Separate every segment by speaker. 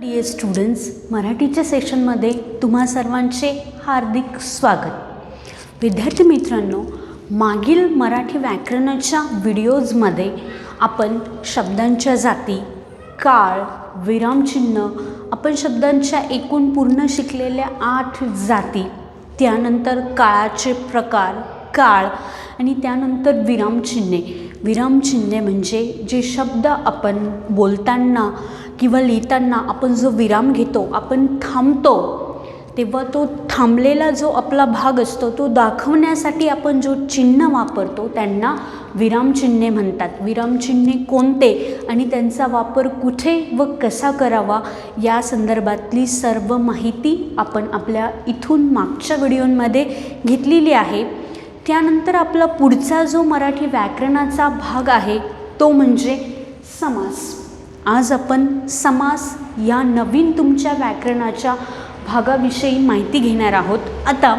Speaker 1: Dear students, मराठीच्या सेशनमध्ये तुम्हा सर्वांचे हार्दिक स्वागत. विद्यार्थी मित्रांनो, मागील मराठी व्याकरणाच्या व्हिडिओजमध्ये आपण शब्दांच्या जाती, काळ, विरामचिन्ह, आपण शब्दांच्या एकूण पूर्ण शिकलेल्या 8 जाती, त्यानंतर काळाचे प्रकार, काळ आणि त्यानंतर विरामचिन्हे म्हणजे जे शब्द आपण बोलताना किंवा लिहिताना आपण जो विराम घेतो, आपण थांबतो, तेव्हा तो थांबलेला जो आपला भाग असतो तो दाखवण्यासाठी आपण जो चिन्ह वापरतो त्यांना विरामचिन्हे म्हणतात. विरामचिन्हे कोणते आणि त्यांचा वापर कुठे व कसा करावा या संदर्भातली सर्व माहिती आपण आपल्या इथून मागच्या व्हिडिओमध्ये घेतलेली आहे. त्यानंतर आपला पुढचा जो मराठी व्याकरणाचा भाग आहे तो म्हणजे समास. आज आपण समास या नवीन तुमच्या व्याकरणाच्या भागाविषयी माहिती घेणार आहोत. आता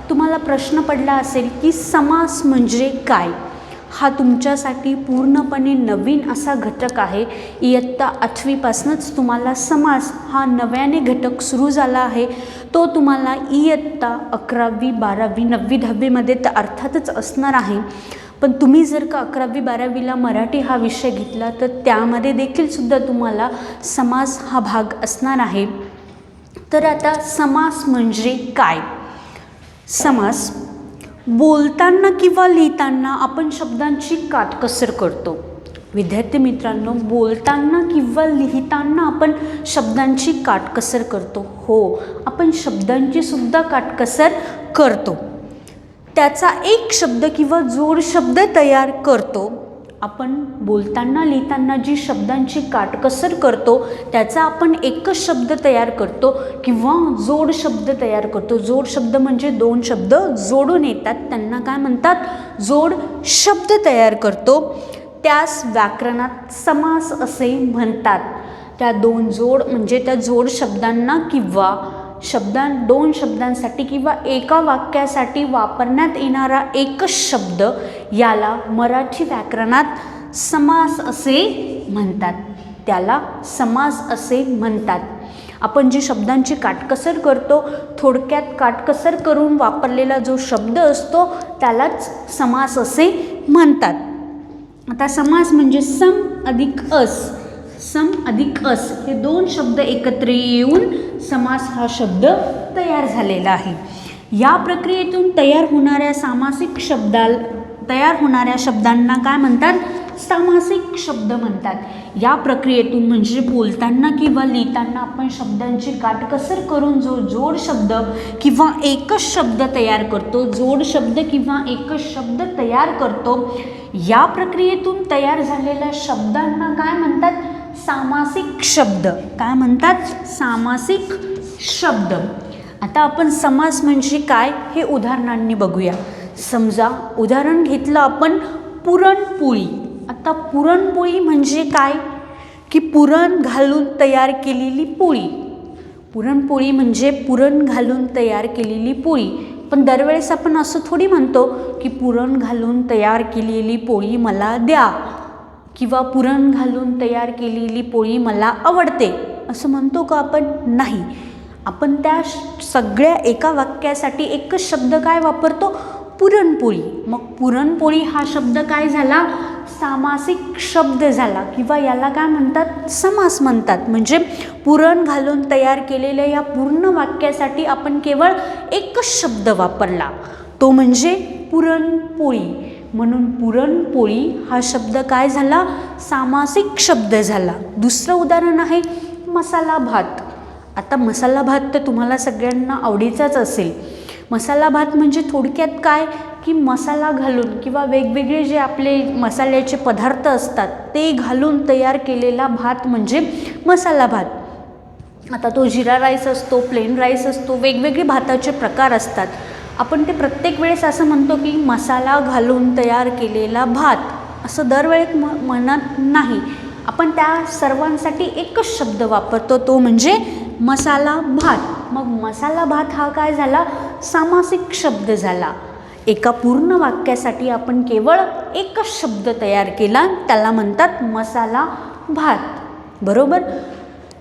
Speaker 1: तुम्हाला प्रश्न पडला असेल की समास म्हणजे काय? हा तुमच्यासाठी पूर्णपणे नवीन असा घटक आहे. इयत्ता 8वीपासूनच तुम्हाला समास हा नव्याने घटक सुरू झाला आहे. तो तुम्हाला इयत्ता 11वी 12वी 9वी 10वीमध्ये तर अर्थातच असणार आहे. पण तुम्ही जर का 11वी 12वीला मराठी हा विषय घेतला तर त्यामध्ये देखील सुद्धा तुम्हाला समास हा भाग असणार आहे. तर आता समास म्हणजे काय? समास बोलताना किंवा लिहिताना आपण शब्दांची काटकसर करतो. विद्यार्थी मित्रांनो, बोलताना किंवा लिहिताना आपण शब्दांची काटकसर करतो. हो, आपण शब्दांची सुद्धा काटकसर करतो. त्याचा एक शब्द किंवा जोड शब्द तयार करतो. आपण बोलताना लिहिताना जी शब्दांची काटकसर करतो त्याचा आपण एकच शब्द तयार करतो किंवा जोड शब्द तयार करतो. जोड शब्द म्हणजे 2 शब्द जोडून येतात, त्यांना काय म्हणतात? जोड शब्द तयार करतो. त्यास व्याकरणात समास असे म्हणतात. त्या 2 जोड म्हणजे त्या जोड शब्दांना किंवा 2 शब्दांसाठी किंवा एका वाक्यासाठी वापरण्यात येणारा एकच शब्द याला मराठी व्याकरणात समास असे म्हणतात. त्याला समास असे म्हणतात. आपण जी शब्दांची काटकसर करतो, थोडक्यात काटकसर करून वापरलेला जो शब्द असतो त्यालाच समास असे म्हणतात. आता समास म्हणजे सम अधिक अस. सम अधिक अस हे 2 शब्द एकत्र येऊन समास हा शब्द तयार झालेला आहे. या प्रक्रियेतून तयार होणाऱ्या शब्दांना काय म्हणतात? सामासिक शब्द म्हणतात. या प्रक्रियेतून म्हणजे बोलताना किंवा लिहिताना आपण शब्दांची काटकसर करून जो जोड शब्द किंवा एकच शब्द तयार करतो, जोड शब्द किंवा एकच शब्द तयार करतो, या प्रक्रियेतून तयार झालेल्या शब्दांना काय म्हणतात? सामासिक शब्द. काय म्हणतात? सामासिक शब्द. आता आपण समास म्हणजे काय हे उदाहरणांनी बघूया. समजा उदाहरण घेतलं आपण पुरणपोळी. आता पुरणपोळी म्हणजे काय? की पुरण घालून तयार केलेली पोळी. पुरणपोळी म्हणजे पुरण घालून तयार केलेली पोळी. पण दरवेळेस आपण असं थोडी म्हणतो की पुरण घालून तयार केलेली पोळी मला द्या किंवा पुरण घालून तयार केलेली पोळी मला आवडते, असं म्हणतो का आपण? नाही. आपण त्या सगळ्या एका वाक्यासाठी एकच शब्द काय वापरतो? पुरणपोळी. मग पुरणपोळी हा शब्द काय झाला? सामासिक शब्द झाला किंवा याला काय म्हणतात? समास म्हणतात. म्हणजे पुरण घालून तयार केलेल्या या पूर्ण वाक्यासाठी आपण केवळ एकच शब्द वापरला, तो म्हणजे पुरणपोळी. म्हणून पुरणपोळी हा शब्द काय झाला? सामासिक शब्द झाला. दुसरं उदाहरण आहे मसाला भात. आता मसाला भात तर तुम्हाला सगळ्यांना आवडीचाच असेल. मसाला भात म्हणजे थोडक्यात काय की मसाला घालून किंवा वेगवेगळे जे आपले मसाल्याचे पदार्थ असतात ते घालून तयार केलेला भात म्हणजे मसाला भात. आता तो जिरा राईस असतो, प्लेन राईस असतो, वेगवेगळे भाताचे प्रकार असतात. आपण ते प्रत्येक वेळेस असं म्हणतो की मसाला घालून तयार केलेला भात, असं दरवेळेस म्हणत नाही. आपण त्या सर्वांसाठी एकच शब्द वापरतो, तो म्हणजे मसाला भात. मग मसाला भात हा काय झाला? सामासिक शब्द झाला. एका पूर्ण वाक्यासाठी आपण केवळ एकच शब्द तयार केला, त्याला म्हणतात मसाला भात. बरोबर?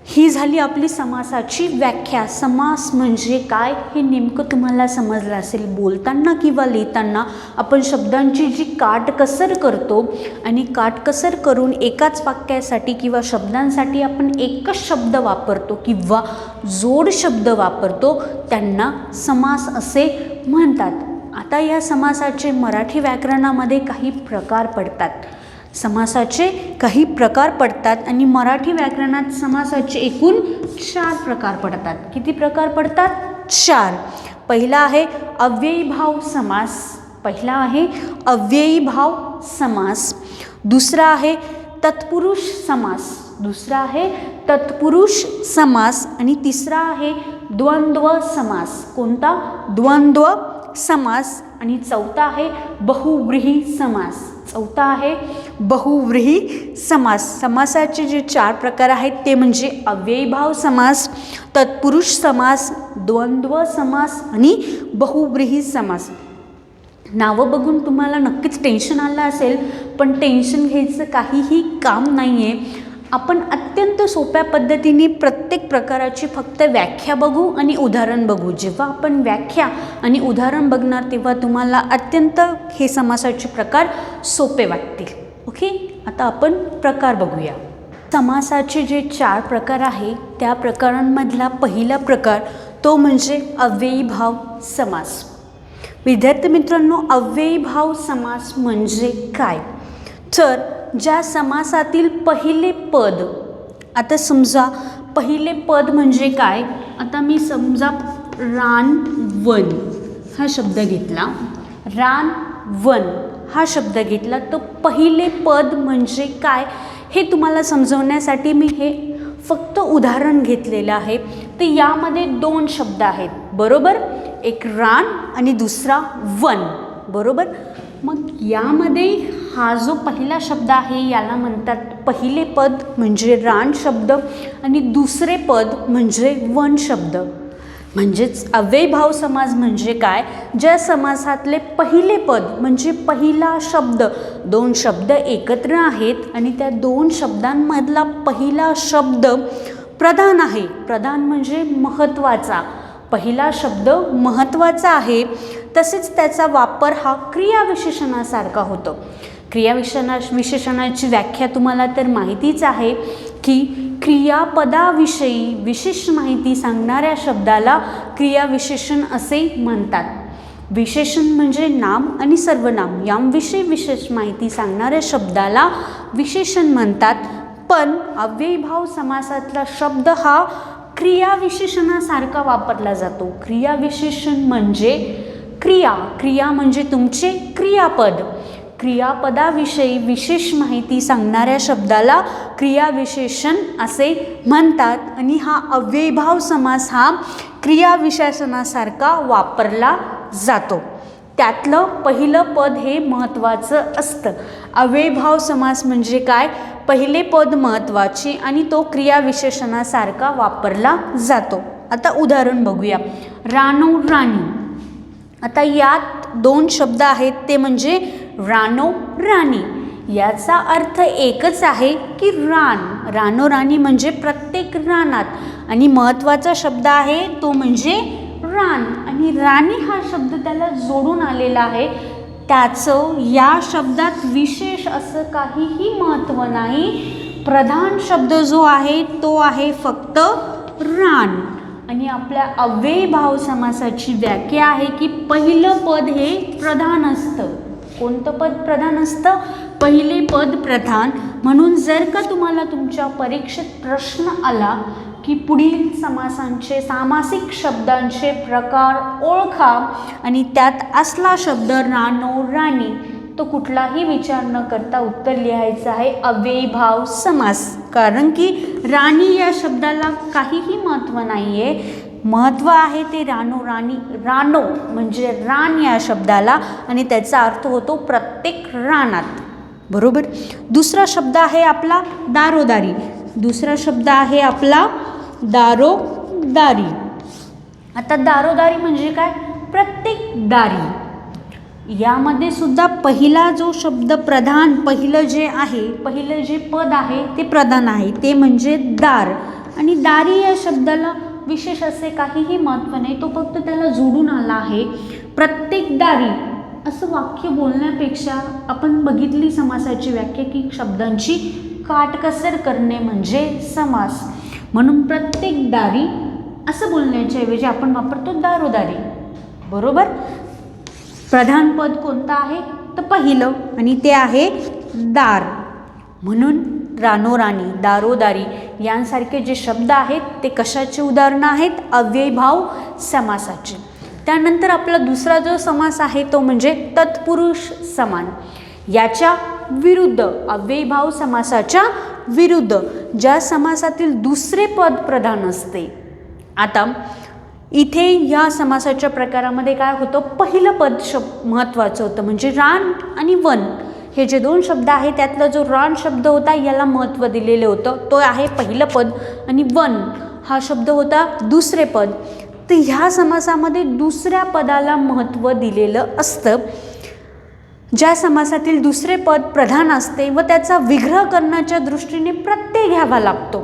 Speaker 1: ही झाली आपली समासाची व्याख्या. समास म्हणजे काय हे नेमकं तुम्हाला समजलं असेल. बोलताना किंवा लिहिताना आपण शब्दांची जी काटकसर करतो आणि काटकसर करून एकाच वाक्यासाठी किंवा शब्दांसाठी आपण एकच शब्द वापरतो किंवा जोड शब्द वापरतो, त्यांना समास असे म्हणतात. आता या समासाचे मराठी व्याकरणामध्ये काही प्रकार पडतात. समासाचे काही प्रकार पडतात आणि मराठी व्याकरणात समासाचे एकूण 4 प्रकार पडतात. किती प्रकार पडतात? 4. पहिला आहे अव्ययीभाव समास. दुसरा आहे तत्पुरुष समास. आणि तिसरा आहे द्वंद्व समास. कोणता? द्वंद्व समास. आणि चौथा आहे बहुव्रीही समास. समासाचे जे 4 प्रकार आहेत ते म्हणजे अव्ययीभाव समास, तत्पुरुष समास, द्वंद्व समास आणि बहुव्रीही समास. नावं बघून तुम्हाला नक्कीच टेन्शन आलं असेल, पण टेन्शन घ्यायचं काहीही काम नाही आहे. आपण अत्यंत सोप्या पद्धतीने प्रत्येक प्रकाराची फक्त व्याख्या बघू आणि उदाहरण बघू. जेव्हा आपण व्याख्या आणि उदाहरण बघणार तेव्हा तुम्हाला अत्यंत हे समासाचे प्रकार सोपे वाटतील. ओके, आता आपण प्रकार बघूया. समासाचे जे 4 प्रकार आहे त्या प्रकारांमधला पहिला प्रकार तो म्हणजे अव्ययीभाव समास. विद्यार्थी मित्रांनो, अव्ययीभाव समास म्हणजे काय? तर ज्या समासातील पहिले पद, आता समजा पहिले पद म्हणजे काय? आता मी समजा रानवन हा शब्द घेतला, तर पहिले पद म्हणजे काय हे तुम्हाला समजवण्यासाठी मी हे फक्त उदाहरण घेतलेलं आहे. तर यामध्ये 2 शब्द आहेत, बरोबर? एक रान आणि दुसरा वन, बरोबर? मग यामध्ये हा जो पहिला शब्द आहे याला म्हणतात पहिले पद म्हणजे रान शब्द आणि दुसरे पद म्हणजे वन शब्द. म्हणजेच अव्ययीभाव समास म्हणजे काय? ज्या समासातले पहिले पद म्हणजे पहिला शब्द, 2 शब्द एकत्र आहेत आणि त्या 2 शब्दांमधला पहिला शब्द प्रधान आहे. प्रधान म्हणजे महत्त्वाचा. पहिला शब्द महत्त्वाचा आहे. तसेच त्याचा वापर हा क्रियाविशेषणासारखा होतो. क्रियाविशेषणाची व्याख्या तुम्हाला तर माहितीच आहे की क्रियापदाविषयी विशेष माहिती सांगणाऱ्या शब्दाला क्रियाविशेषण असे म्हणतात. विशेषण म्हणजे नाम आणि सर्वनाम यांविषयी विशेष माहिती सांगणाऱ्या शब्दाला विशेषण म्हणतात. पण अव्ययीभाव समासातला शब्द हा क्रियाविशेषणासारखा वापरला जातो. क्रियाविशेषण म्हणजे क्रिया म्हणजे तुमचे क्रियापद. क्रियापदाविषयी विशेष माहिती सांगणाऱ्या शब्दाला क्रियाविशेषण असे म्हणतात. आणि हा अव्ययीभाव समास हा क्रियाविशेषणासारखा वापरला जातो. त्यातलं पहिलं पद हे महत्त्वाचं असतं. अव्ययीभाव समास म्हणजे काय? पहिले पद महत्त्वाचे आणि तो क्रियाविशेषणासारखा वापरला जातो. आता उदाहरण बघूया. रानो राणी. आता यात 2 शब्द आहेत ते म्हणजे रानो राणी. याचा अर्थ एकच आहे की रानो राणी म्हणजे प्रत्येक रानात, आणि महत्त्वाचा शब्द आहे तो म्हणजे रान, आणि राणी हा शब्द त्याला जोडून आलेला आहे. त्याचं या शब्दात विशेष असं काहीही महत्त्व नाही. प्रधान शब्द जो आहे तो आहे फक्त रान. आणि आपल्या अव्ययीभाव समासाची व्याख्या आहे की पहिलं पद हे प्रधान असतं. कोणतं पद प्रधान असतं? पहिले पद प्रधान. म्हणून जर का तुम्हाला तुमच्या परीक्षेत प्रश्न आला की पुढील समासांचे सामासिक शब्दांचे प्रकार ओळखा आणि त्यात असला शब्द रानो राणी, तो कुठलाही विचार न करता उत्तर लिहायचं आहे अव्ययीभाव समास. कारण की राणी या शब्दाला काहीही महत्त्व नाही आहे. महत्त्व आहे ते रानो राणी. रानो म्हणजे रान या शब्दाला, आणि त्याचा अर्थ होतो प्रत्येक रानात, बरोबर? दुसरा शब्द आहे आपला दारोदारी. दारोदारी. आता दारोदारी म्हणजे काय? प्रत्येक दारी. यामध्ये सुद्धा पहिला जो शब्द प्रधान, पहिलं जे पद आहे ते प्रधान आहे, ते म्हणजे दार. आणि दारी या शब्दाला विशेष असे काहीही महत्त्व नाही, तो फक्त त्याला जोडून आला आहे. प्रत्येक दारी असं वाक्य बोलण्यापेक्षा आपण बघितली समासाची व्याख्या की शब्दांची काटकसर करणे म्हणजे समास. म्हणून प्रत्येक दारी असं बोलण्याच्या ऐवजी आपण वापरतो दारोदारी. बरोबर. प्रधान पद कोणतं आहे तर पहिलं, आणि ते आहे दार. म्हणून रानोराणी, दारोदारी यांसारखे जे शब्द आहेत ते कशाचे उदाहरणं आहेत? अव्ययीभाव समासाचे. त्यानंतर आपला दुसरा जो समास आहे तो म्हणजे तत्पुरुष समान. याच्या विरुद्ध, अव्ययीभाव समासाच्या विरुद्ध ज्या समासातील दुसरे पद प्रधान असते. आता इथे या समासाच्या प्रकारामध्ये काय होतं? पहिलं पद महत्त्वाचं होतं, म्हणजे रान आणि वन हे जे दोन शब्द आहेत त्यातला जो रान शब्द होता याला महत्त्व दिलेलं होतं, तो आहे पहिलं पद, आणि वन हा शब्द होता दुसरे पद. तर ह्या समासामध्ये दुसऱ्या पदाला महत्त्व दिलेलं असतं. ज्या समासातील दुसरे पद प्रधान असते व त्याचा विग्रह करण्याच्या दृष्टीने प्रत्यय घ्यावा लागतो.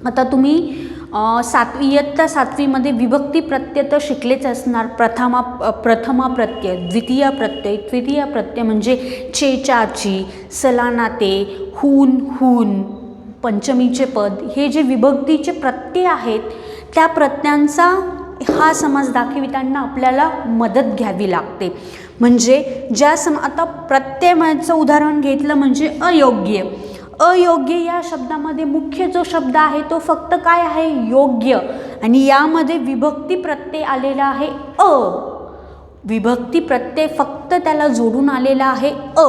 Speaker 1: आता तुम्ही इयत्ता 7वीमध्ये विभक्ती प्रत्यय तर शिकलेच असणार. प्रथमा प्रत्यय, द्वितीय प्रत्यय, तृतीय प्रत्यय म्हणजे चे, चाची, सलानाते, हून, हून, पंचमीचे पद, हे जे विभक्तीचे प्रत्यय आहेत त्या प्रत्ययांचा हा समास दाखविताना आपल्याला मदत घ्यावी लागते. म्हणजे आता प्रत्ययाचं उदाहरण घेतलं म्हणजे अयोग्य. अयोग्य या शब्दामध्ये मुख्य जो शब्द आहे तो फक्त काय आहे? योग्य. आणि यामध्ये विभक्ती प्रत्यय आलेला आहे अ. विभक्ती प्रत्यय फक्त त्याला जोडून आलेला आहे अ.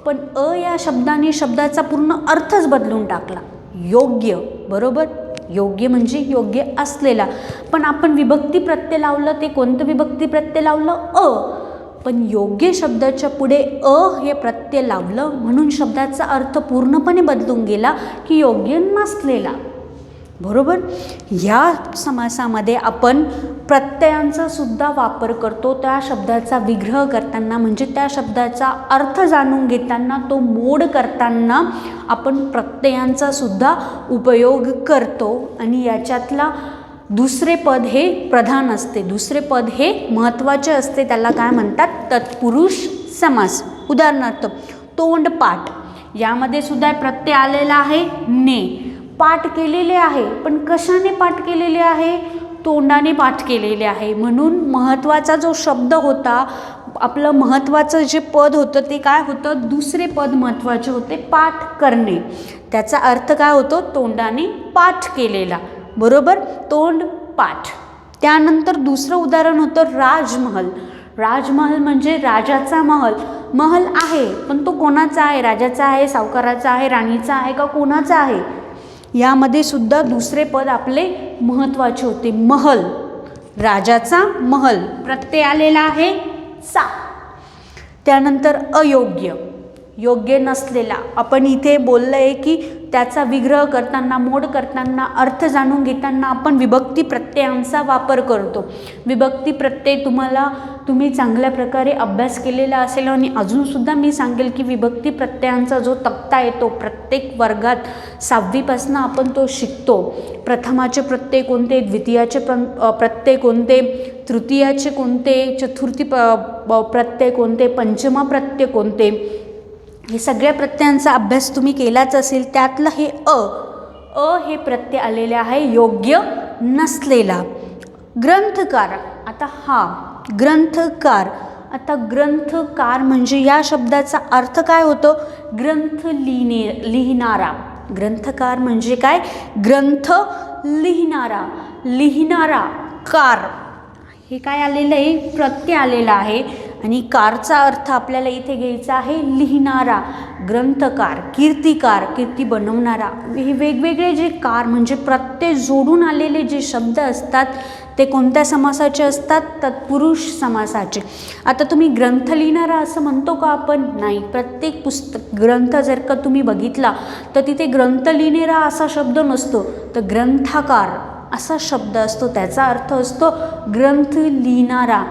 Speaker 1: पण अ या शब्दाने शब्दाचा पूर्ण अर्थच बदलून टाकला. योग्य, बरोबर. योग्य म्हणजे योग्य असलेला. पण आपण विभक्ती प्रत्यय लावलं, ते कोणतं विभक्ती प्रत्यय लावलं? अ. पण योग्य शब्दाच्या पुढे अ हे प्रत्यय लावलं म्हणून शब्दाचा अर्थ पूर्णपणे बदलून गेला की योग्य नसलेला. बरोबर. या समासामध्ये आपण प्रत्ययांचा सुद्धा वापर करतो. त्या शब्दाचा विग्रह करताना म्हणजे त्या शब्दाचा अर्थ जाणून घेताना, तो मोड करताना आपण प्रत्ययांचा सुद्धा उपयोग करतो. आणि याच्यातला दुसरे पद हे प्रधान असते, दुसरे पद हे महत्त्वाचे असते. त्याला काय म्हणतात? तत्पुरुष समास. उदाहरणार्थ तोंडपाठ, यामध्ये सुद्धा प्रत्यय आलेला आहे ने. पाठ केलेले आहे, पण कशाने पाठ केलेले आहे? तोंडाने पाठ केलेले आहे. म्हणून महत्त्वाचा जो शब्द होता, आपलं महत्त्वाचं जे पद होतं ते काय होतं? दुसरे पद महत्त्वाचे होते, पाठ करणे. त्याचा अर्थ काय होतो? तोंडाने पाठ केलेला. बरोबर. तोंड पाठ. त्यानंतर दुसरं उदाहरण होतं राजमहल. राजमहल म्हणजे राजाचा महल. महल आहे पण तो कोणाचा आहे? राजाचा आहे, सावकाराचा आहे, राणीचा आहे का कोणाचा आहे? यामध्ये सुद्धा दुसरे पद आपले महत्त्वाचे होते. महल, राजाचा महल. प्रत्यय आलेला आहे चा. त्यानंतर अयोग्य, योग्य नसलेला. आपण इथे बोललं आहे की त्याचा विग्रह करताना, मोड करताना, अर्थ जाणून घेताना आपण विभक्ती प्रत्ययांचा वापर करतो. विभक्ती प्रत्यय तुम्ही चांगल्या प्रकारे अभ्यास केलेला असेल. आणि अजूनसुद्धा मी सांगेल की विभक्ती प्रत्ययांचा जो तक्ता येतो प्रत्येक वर्गात 6वीपासून आपण तो शिकतो. प्रथमाचे प्रत्यय कोणते, द्वितीयाचे प्रत्यय कोणते, तृतीयाचे कोणते, चतुर्थी प्रत्यय कोणते, पंचमा प्रत्यय कोणते, हे सगळ्या प्रत्ययांचा अभ्यास तुम्ही केलाच असेल. त्यातलं हे अ हे प्रत्यय आलेले आहे योग्य नसलेला. ग्रंथकार. आता हा ग्रंथकार. आता ग्रंथकार म्हणजे या शब्दाचा अर्थ काय होतो? ग्रंथ लिहिणारा. ग्रंथकार म्हणजे काय? ग्रंथ लिहिणारा. लिहिणारा कार हे काय आलेलं आहे? प्रत्यय आलेला आहे. आणि कारचा अर्थ आपल्याला इथे घ्यायचा आहे लिहिणारा. ग्रंथकार, कीर्तिकार, कीर्ती बनवणारा. हे वेगवेगळे जे कार म्हणजे प्रत्यय जोडून आलेले जे शब्द असतात ते कोणत्या समासाचे असतात? तत्पुरुष समासाचे. आता तुम्ही ग्रंथ लिहिणारा असं म्हणतो का आपण? नाही. प्रत्येक पुस्तक ग्रंथ जर का तुम्ही बघितला तर तिथे ग्रंथ लिहिणारा असा शब्द नसतो, तर ग्रंथकार असा शब्द असतो. त्याचा अर्थ असतो ग्रंथ लिहिणारा.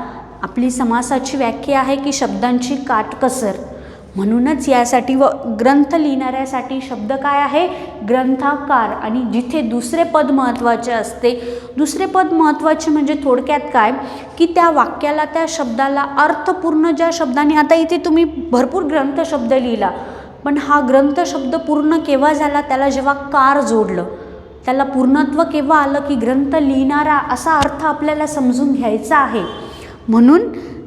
Speaker 1: आपली समासाची व्याख्या आहे की शब्दांची काटकसर. म्हणूनच यासाठी व ग्रंथ लिहिणाऱ्यासाठी शब्द काय आहे? ग्रंथकार. आणि जिथे दुसरे पद महत्त्वाचे असते, दुसरे पद महत्त्वाचे म्हणजे थोडक्यात काय की त्या वाक्याला, त्या शब्दाला अर्थपूर्ण ज्या शब्दाने, आता इथे तुम्ही भरपूर ग्रंथ शब्द लिहिला, पण हा ग्रंथ शब्द पूर्ण केव्हा झाला? त्याला जेव्हा कार जोडलं, त्याला पूर्णत्व केव्हा आलं की ग्रंथ लिहिणारा असा अर्थ आपल्याला समजून घ्यायचा आहे. म्हणून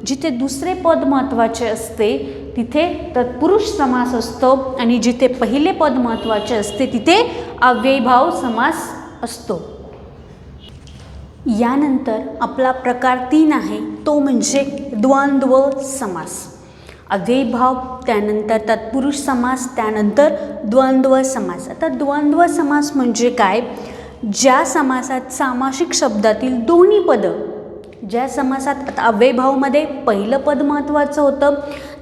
Speaker 1: जिथे दुसरे पद महत्त्वाचे असते तिथे तत्पुरुष समास असतो, आणि जिथे पहिले पद महत्त्वाचे असते तिथे अव्ययीभाव समास असतो. यानंतर आपला प्रकार 3 आहे, तो म्हणजे द्वंद्व समास. अव्ययीभाव, त्यानंतर तत्पुरुष समास, त्यानंतर द्वंद्व समास. आता द्वंद्व समास म्हणजे काय? ज्या समासात सामासिक शब्दातील दोन्ही पदं, ज्या समासात आता अव्ययीभावमध्ये पहिलं पद महत्त्वाचं होतं,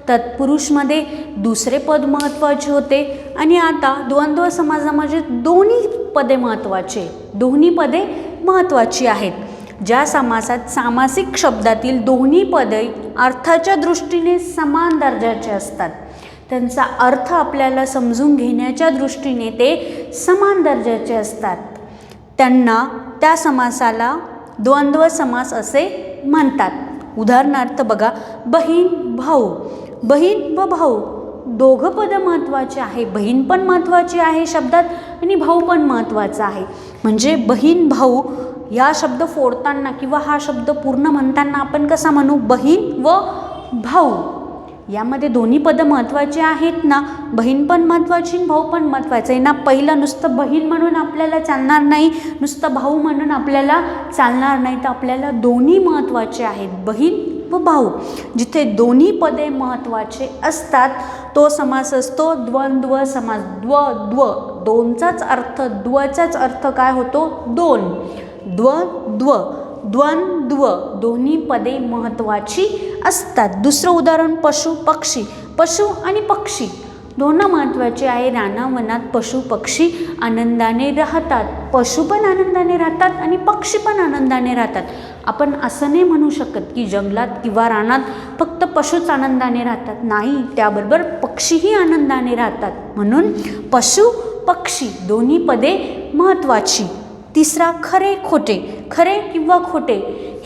Speaker 1: तत्पुरुषमध्ये दुसरे पद महत्त्वाचे होते, आणि आता द्वंद्व समासामध्ये दोन्ही पदे महत्त्वाचे, दोन्ही पदे महत्त्वाची आहेत. ज्या समासात सामासिक शब्दातील दोन्ही पदे अर्थाच्या दृष्टीने समान दर्जाचे असतात, त्यांचा अर्थ आपल्याला समजून घेण्याच्या दृष्टीने ते समान दर्जाचे असतात, त्यांना, त्या समासाला द्वंद्व समास असे म्हणतात. उदाहरणार्थ बघा, बहीण भाऊ. बहीण व भाऊ दोघं पदं महत्त्वाचे आहे, बहीण पण महत्त्वाची आहे शब्दात आणि भाऊ पण महत्त्वाचा आहे. म्हणजे बहीण भाऊ या शब्द फोडताना किंवा हा शब्द पूर्ण म्हणताना आपण कसा म्हणू? बहीण व भाऊ. यामध्ये दोन्ही पदं महत्त्वाची आहेत ना, बहीण पण महत्त्वाची, भाऊ पण महत्त्वाचं आहे ना. पहिलं नुसतं बहीण म्हणून आपल्याला चालणार नाही, नुसतं भाऊ म्हणून आपल्याला चालणार नाही, तर आपल्याला दोन्ही महत्त्वाचे आहेत, बहीण व भाऊ. जिथे दोन्ही पदे महत्त्वाचे असतात तो समास असतो द्वंद्व समास. दोनचाच अर्थ, द्वचाच अर्थ काय होतो? दोन. द्वंद्व दोन्ही पदे महत्त्वाची असतात. दुसरं उदाहरण पशु पक्षी. पशु आणि पक्षी दोन महत्त्वाचे आहे. रानावनात पशु पक्षी आनंदाने राहतात. पशु पण आनंदाने राहतात आणि पक्षी पण आनंदाने राहतात. आपण असं नाही म्हणू शकत की जंगलात किंवा रानात फक्त पशुच आनंदाने राहतात, नाही, त्याबरोबर पक्षीही आनंदाने राहतात. म्हणून पशु पक्षी दोन्ही पदे महत्त्वाची. तिसरा खरे खोटे. खरे किंवा खोटे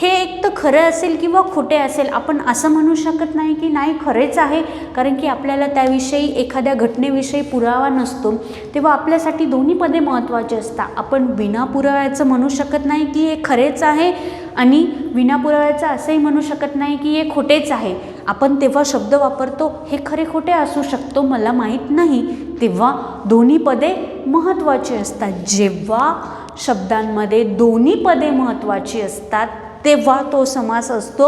Speaker 1: हे एक तर खरं असेल किंवा खोटे असेल, आपण असं म्हणू शकत नाही की नाही खरेच आहे, कारण की आपल्याला त्याविषयी एखाद्या घटनेविषयी पुरावा नसतो, तेव्हा आपल्यासाठी दोन्ही पदे महत्त्वाचे असतात. आपण विना पुराव्याचं म्हणू शकत नाही की हे खरेच आहे आणि विना पुराव्याचं असंही म्हणू शकत नाही की हे खोटेच आहे. आपण तेव्हा शब्द वापरतो हे खरे खोटे असू शकतो, मला माहीत नाही, तेव्हा दोन्ही पदे महत्त्वाची असतात. जेव्हा शब्दांमध्ये दोन्ही पदे महत्त्वाची असतात तेव्हा तो समास असतो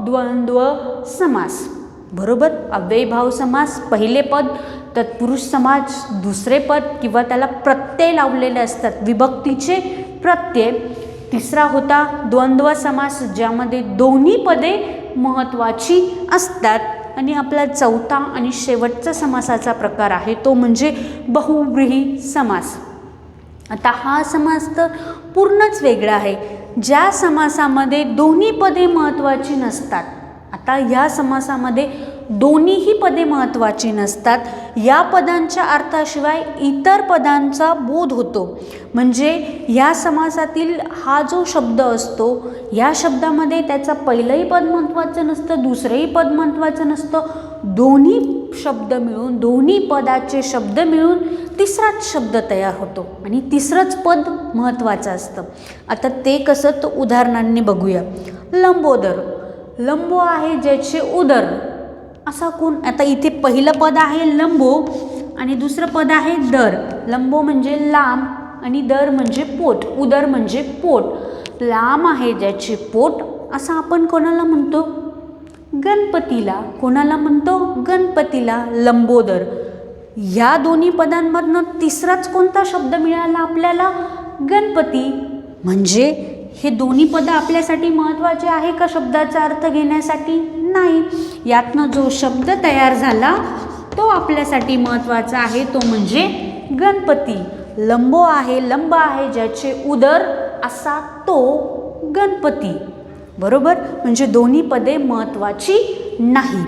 Speaker 1: द्वंद्व समास. बरोबर. अव्ययीभाव समास पहिले पद, तत्पुरुष समास दुसरे पद किंवा त्याला प्रत्यय लावलेले असतात, विभक्तीचे प्रत्यय. तिसरा होता द्वंद्व समास, ज्यामध्ये दोन्ही पदे महत्त्वाची असतात. आणि आपला चौथा आणि शेवटचा समासाचा प्रकार आहे तो म्हणजे बहुव्रीही समास. आता हा समास तर पूर्णच वेगळा आहे, ज्या समासामध्ये दोन्ही पदे महत्त्वाची नसतात. आता या समासामध्ये दोन्हीही पदे महत्त्वाची नसतात, या पदांच्या अर्थाशिवाय इतर पदांचा बोध होतो. म्हणजे या समासातील हा जो शब्द असतो, या शब्दामध्ये त्याचं पहिलंही पद महत्त्वाचं नसतं, दुसरंही पद महत्त्वाचं नसतं, दोन्ही शब्द मिळून, दोन्ही पदाचे शब्द मिळून तिसराच शब्द तयार होतो आणि तिसरंच पद महत्त्वाचं असतं. आता ते कसं, तर उदाहरणांनी बघूया. लंबोदर. लंबो आहे ज्याचे उदर, असा कोण? आता इथे पहिलं पद आहे लंबो आणि दुसरं पद आहे दर. लंबो म्हणजे लांब आणि दर म्हणजे पोट, उदर म्हणजे पोट. लांब आहे ज्याचे पोट, असं आपण कोणाला म्हणतो? गणपतीला. कोणाला म्हणतो? गणपतीला. लंबोदर. या दोन्ही पदांमधनं तिसराच कोणता शब्द मिळाला आपल्याला? गणपती. म्हणजे हे दोन्ही पदं आपल्यासाठी महत्त्वाचे आहे का शब्दाचा अर्थ घेण्यासाठी? नाही. यातनं जो शब्द तयार झाला तो आपल्यासाठी महत्त्वाचा आहे, तो म्हणजे गणपती. लंबो आहे, लंब आहे ज्याचे उदर, असा तो गणपती. बरोबर. म्हणजे दोन्ही पदे महत्त्वाची नाही.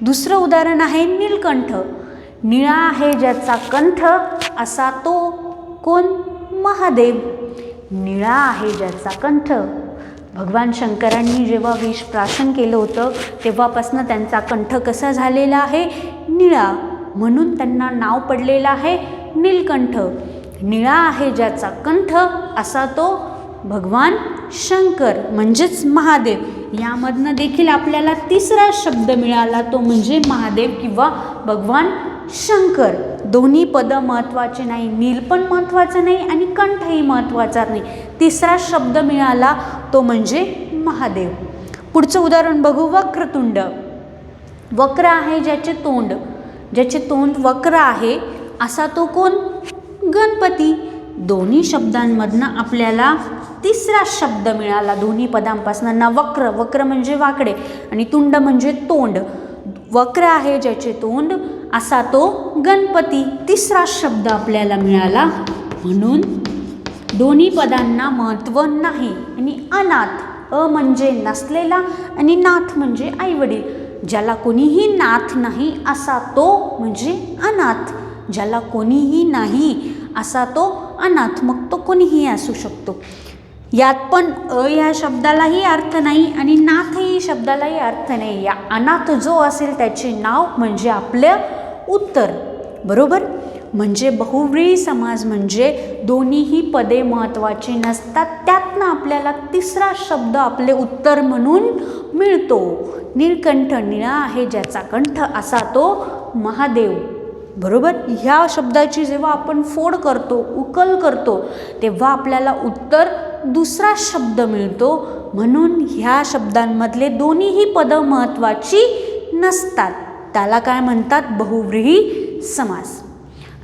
Speaker 1: दुसरं उदाहरण आहे नीलकंठ. निळा आहे ज्याचा कंठ असा तो कोण? महादेव. निळा आहे ज्याचा कंठ. भगवान शंकरांनी जेव्हा विष प्राशन केलं होतं तेव्हापासून त्यांचा कंठ कसा झालेला आहे? निळा. म्हणून त्यांना नाव पडलेलं आहे नीलकंठ. निळा आहे ज्याचा कंठ असा तो भगवान शंकर म्हणजेच महादेव. यामधनं देखील आपल्याला तिसरा शब्द मिळाला, तो म्हणजे महादेव किंवा भगवान शंकर. दोन्ही पदं महत्त्वाचे नाही, नील पण महत्त्वाचं नाही आणि कंठही महत्त्वाचा नाही. तिसरा शब्द मिळाला तो म्हणजे महादेव. पुढचं उदाहरण बघू. वक्रतुंड. वक्र आहे ज्याचे तोंड वक्र आहे असा तो कोण? गणपती. दोन्ही शब्दांमधनं आपल्याला तिसरा शब्द मिळाला दोन्ही पदांपासून ना. वक्र म्हणजे वाकडे आणि तुंड म्हणजे तोंड. वक्र आहे ज्याचे तोंड असा तो गणपती. तिसरा शब्द आपल्याला मिळाला. म्हणून दोन्ही पदांना महत्त्व नाही. आणि अनाथ. अ म्हणजे नसलेला आणि नाथ म्हणजे आईवडील. ज्याला कोणीही नाथ नाही असा तो म्हणजे अनाथ. ज्याला कोणीही नाही असा तो अनाथ. मग तो कोणीही असू शकतो. यात पण अ या शब्दालाही अर्थ नाही आणि नाथ ही शब्दालाही अर्थ नाही. या अनाथ जो असेल त्याचे नाव म्हणजे आपलं उत्तर. बरोबर. म्हणजे बहुव्रीही समाज म्हणजे दोन्हीही पदे महत्त्वाची नसतात. त्यातनं आपल्याला तिसरा शब्द आपले उत्तर म्हणून मिळतो. नीलकंठ. निळा आहे ज्याचा कंठ असा तो महादेव. बरोबर. ह्या शब्दाची जेव्हा आपण फोड करतो, उकल करतो, तेव्हा आपल्याला उत्तर दुसरा शब्द मिळतो. म्हणून ह्या शब्दांमधले दोन्हीही पदं महत्त्वाची नसतात. त्याला काय म्हणतात? बहुव्रीही समास.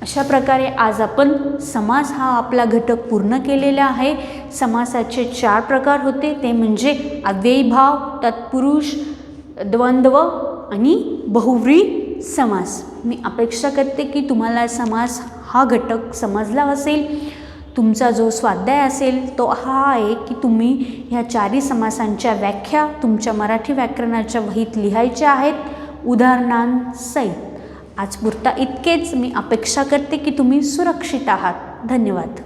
Speaker 1: अशा प्रकारे आज आपण समास हा आपला घटक पूर्ण केलेला आहे. समासाचे 4 प्रकार होते, ते म्हणजे अव्ययीभाव, तत्पुरुष, द्वंद्व आणि बहुव्रीही समास. मी अपेक्षा करते की तुम्हाला समास हा घटक समजला असेल. तुमचा जो स्वाध्याय असेल तो हा आहे की तुम्ही ह्या 4ही समासांच्या व्याख्या तुमच्या मराठी व्याकरणाच्या वहीत लिहायच्या आहेत उदाहरणांसहित. आजपुरता इतकेच. मी अपेक्षा करते की तुम्ही सुरक्षित आहात. धन्यवाद.